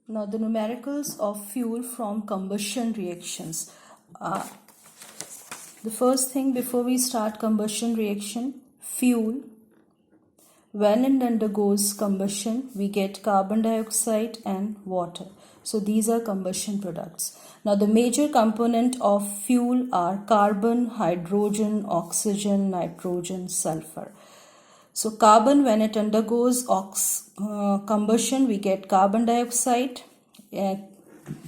Now the numericals of fuel from combustion reactions. The first thing before we start combustion reaction, fuel, when it undergoes combustion, we get carbon dioxide and water. So these are combustion products. Now the major component of fuel are carbon, hydrogen, oxygen, nitrogen, sulfur. So carbon, when it undergoes combustion, we get carbon dioxide.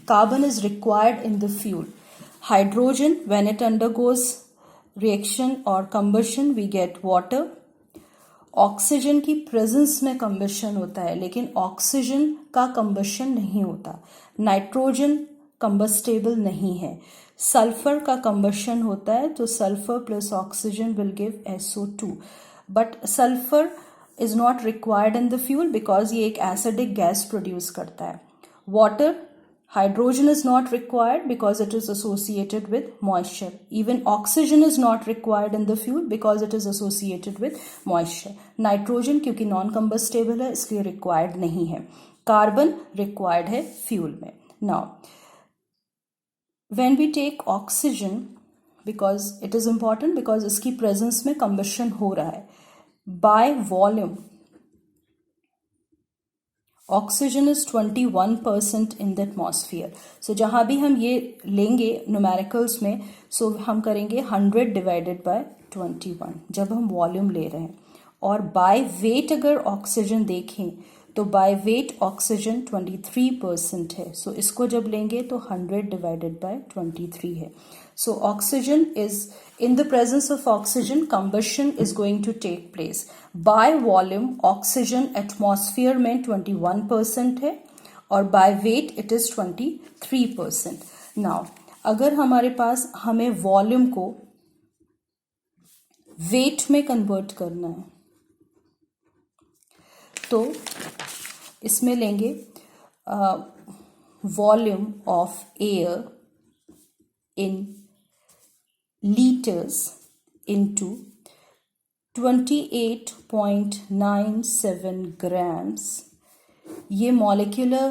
Carbon is required in the fuel. Hydrogen, when it undergoes reaction or combustion, we get water. Oxygen की presence में combustion होता है, लेकिन oxygen का combustion नहीं होता. Nitrogen combustible नहीं है. सल्फर का कंबशन होता है, तो sulphur plus oxygen will give SO2. But sulphur is not required in the fuel because ये एक एसिडिक गैस प्रोड्यूस करता है. Water, hydrogen is not required because it is associated with moisture. Even oxygen is not required in the fuel because it is associated with moisture. Nitrogen क्योंकि non combustible है इसलिए required नहीं है. Carbon required है fuel में. Now, when we take oxygen, because it is important because इसकी presence में combustion हो रहा है. By volume, oxygen is 21% in the atmosphere. So जहाँ भी हम ये लेंगे न्यूमेरिकल्स में, सो हम करेंगे 100 डिवाइडेड बाय 21 जब हम वॉल्यूम ले रहे हैं. और बाय वेट अगर ऑक्सीजन देखें तो बाय वेट ऑक्सीजन 23% है. सो इसको जब लेंगे तो 100 डिवाइडेड बाय 23 है. So oxygen is in the presence of oxygen, combustion is going to take place. By volume, oxygen atmosphere में 21% है और by weight it is 23%. Now, अगर हमारे पास हमें वॉल्यूम को वेट में कन्वर्ट करना है तो इसमें लेंगे volume of air in liters into 28.97 grams. ये molecular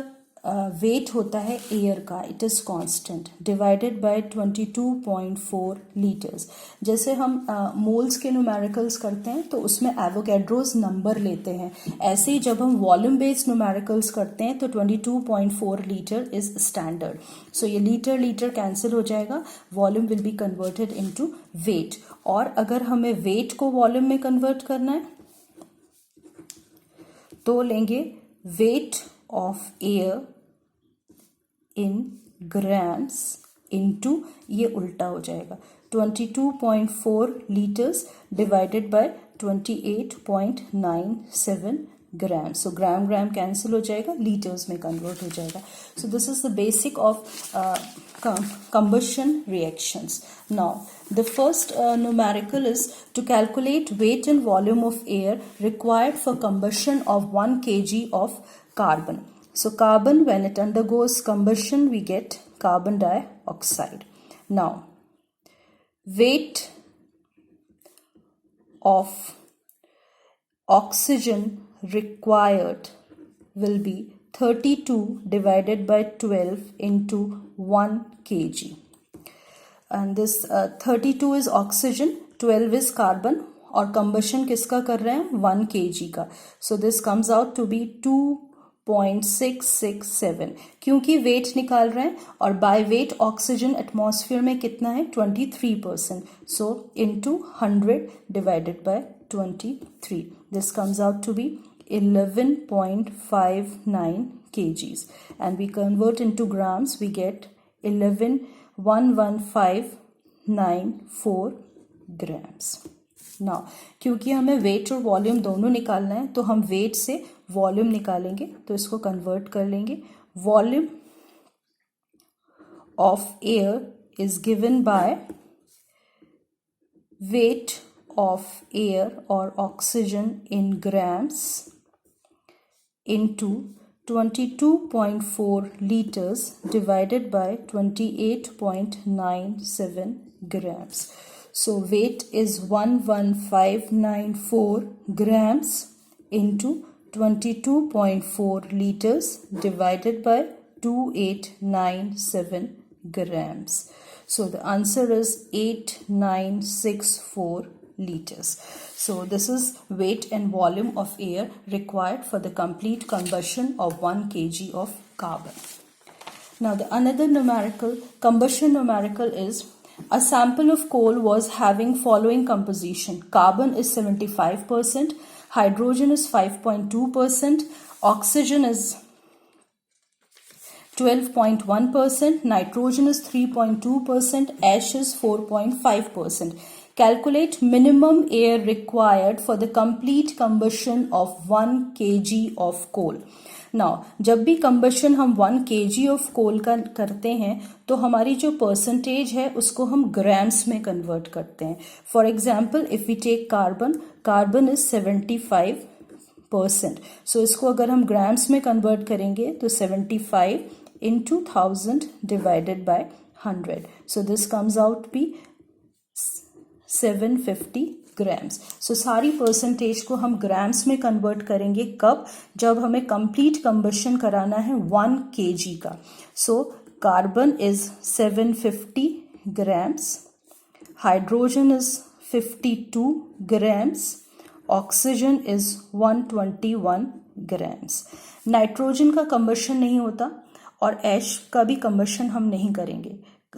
weight होता है एयर का, it is constant, divided by 22.4 litres. जैसे हम मोल्स के न्यूमेरिकल्स करते हैं तो उसमें एवोगैड्रोस नंबर लेते हैं, ऐसे ही जब हम वॉल्यूम बेस्ड न्यूमेरिकल्स करते हैं तो 22.4 लीटर इज स्टैंडर्ड. सो ये लीटर लीटर कैंसिल हो जाएगा, volume will be converted into wait. और अगर हमें वेट को वॉल्यूम में कन्वर्ट करना है तो लेंगे wait of air in grams into, ये उल्टा हो जाएगा, 22.4 litres divided by 28.97 gram. So gram gram cancel हो जाएगा, लीटर्स में कन्वर्ट हो जाएगा. So this is the basic of combustion reactions. Now, the first numerical is to calculate weight and volume of air required for combustion of 1 kg of carbon. So carbon, when it undergoes combustion, we get carbon dioxide. Now, weight of oxygen required will be 32 divided by 12 into 1 kg. And this 32 is oxygen, 12 is carbon, और combustion किसका कर रहे हैं, 1 kg का. So this comes out to be 2.667. क्योंकि wait निकाल रहे हैं और बाय वेट ऑक्सीजन एटमॉस्फेयर में कितना है, 23%. So into 100 divided by 23, this comes out to be 11.59 kgs, and we convert into grams, we get 11,11594 grams. Now, क्योंकि हमें वेट और वॉल्यूम दोनों निकालना है तो हम वेट से वॉल्यूम निकालेंगे, तो इसको कन्वर्ट कर लेंगे. Volume of air is given by weight of air और oxygen in grams into 22.4 liters divided by 28.97 grams. So weight is 11,594 grams into 22.4 liters divided by 2897 grams. So the answer is 8964 liters. So this is weight and volume of air required for the complete combustion of 1 kg of carbon. Now the another numerical, combustion numerical is a sample of coal was having following composition. Carbon is 75%, hydrogen is 5.2%, oxygen is 12.1%, nitrogen is 3.2%, ash is 4.5%. Calculate minimum air required for the complete combustion of 1 kg of coal. Now, जब भी combustion हम 1 kg of coal का करते हैं तो हमारी जो percentage है उसको हम grams में convert करते हैं. For example, if we take carbon is 75%. So इसको अगर हम grams में convert करेंगे तो 75 into 1000 divided by 100. So this comes out to be 750 grams. So सारी परसेंटेज को हम ग्राम्स में कन्वर्ट करेंगे कब? जब हमें कंप्लीट कंबशन कराना है 1 kg का. So carbon is 750 grams, hydrogen is 52 grams, oxygen is 121 grams. Nitrogen का कंबशन नहीं होता और ऐश का भी कंबशन हम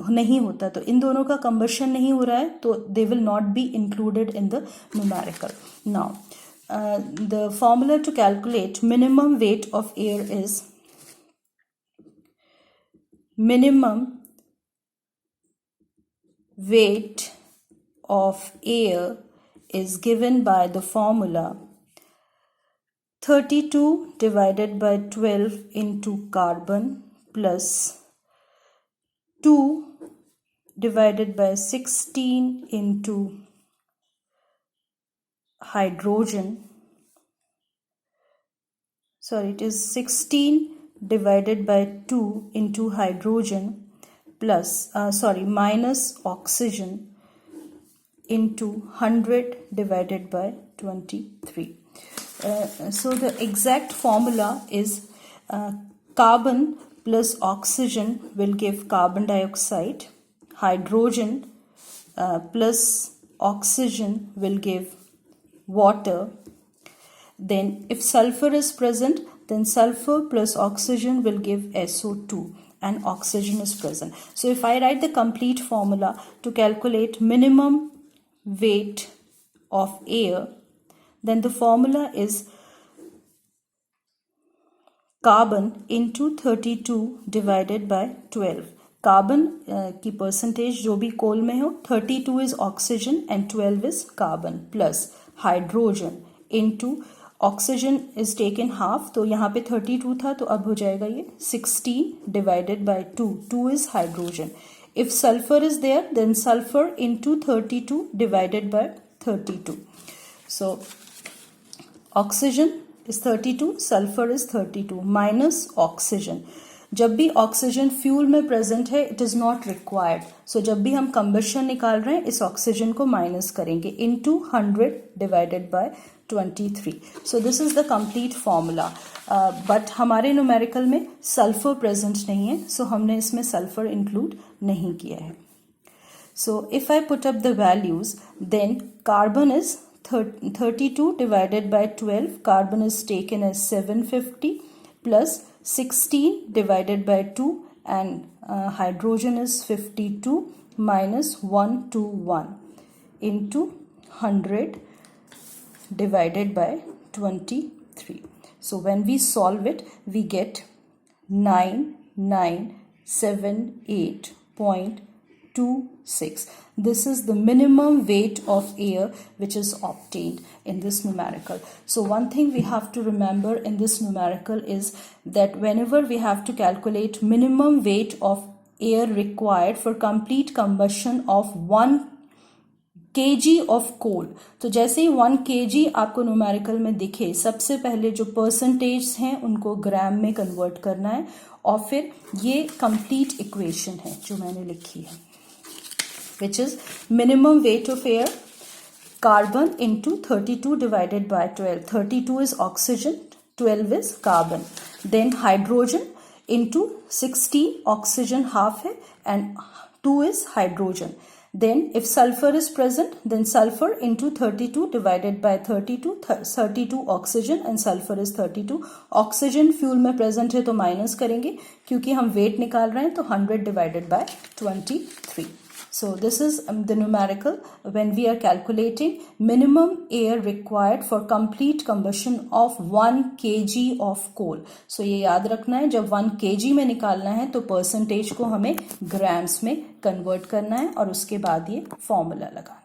नहीं होता, तो इन दोनों का कंबशन नहीं हो रहा है तो they will not be included in the numerical. Now the formula to calculate minimum weight of air is minimum weight of air is given by the formula 32 divided by 12 into carbon plus 2 divided by 16 into hydrogen. Sorry, it is 16 divided by 2 into hydrogen plus minus oxygen into 100 divided by 23. So the exact formula is carbon plus oxygen will give carbon dioxide, hydrogen plus oxygen will give water. Then if sulfur is present, then sulfur plus oxygen will give SO2 and oxygen is present. So if I write the complete formula to calculate minimum weight of air, then the formula is carbon into 32 divided by 12. Carbon की percentage जो भी कोल में हो, 32 is oxygen and 12 is carbon plus hydrogen into oxygen is taken half, तो यहाँ पे 32 था तो अब हो जाएगा ये 16 divided by 2 is hydrogen. If sulphur is there then sulphur into 32 divided by 32. So oxygen is 32, sulfur is 32 minus oxygen. जब भी ऑक्सीजन फ्यूल में प्रेजेंट है it is not required, so जब भी हम कंबशन निकाल रहे हैं इस ऑक्सीजन को माइनस करेंगे into 100 divided by 23. So this is the complete formula. But हमारे न्यूमेरिकल में सल्फर प्रेजेंट नहीं है, सो हमने इसमें सल्फर इंक्लूड नहीं किया है. So if I put up the values then carbon is 32 divided by 12, carbon is taken as 750 plus 16 divided by 2 and hydrogen is 52 minus 121 into 100 divided by 23. So when we solve it, we get 9978.26. This is the minimum weight of air which is obtained in this numerical. So one thing we have to remember in this numerical is that whenever we have to calculate minimum weight of air required for complete combustion of 1 kg of coal, तो जैसे ही 1 kg आपको numerical में दिखे सबसे पहले जो percentage हैं उनको ग्राम में कन्वर्ट करना है और फिर ये कंप्लीट इक्वेशन है जो मैंने लिखी है, which is minimum weight of air carbon into 32 divided by 12. 32 is oxygen, 12 is carbon. Then hydrogen into 16, oxygen half है and 2 is hydrogen. Then if sulfur is present, then sulfur into 32 divided by 32 oxygen and sulfur is 32. Oxygen fuel में present है तो minus करेंगे क्योंकि हम weight निकाल रहे हैं तो 100 divided by 23. So this is the numerical when we are calculating minimum air required for complete combustion of 1 kg of coal. So ये याद रखना है, जब 1 kg में निकालना है तो परसेंटेज को हमें ग्राम्स में कन्वर्ट करना है और उसके बाद ये फॉर्मूला लगा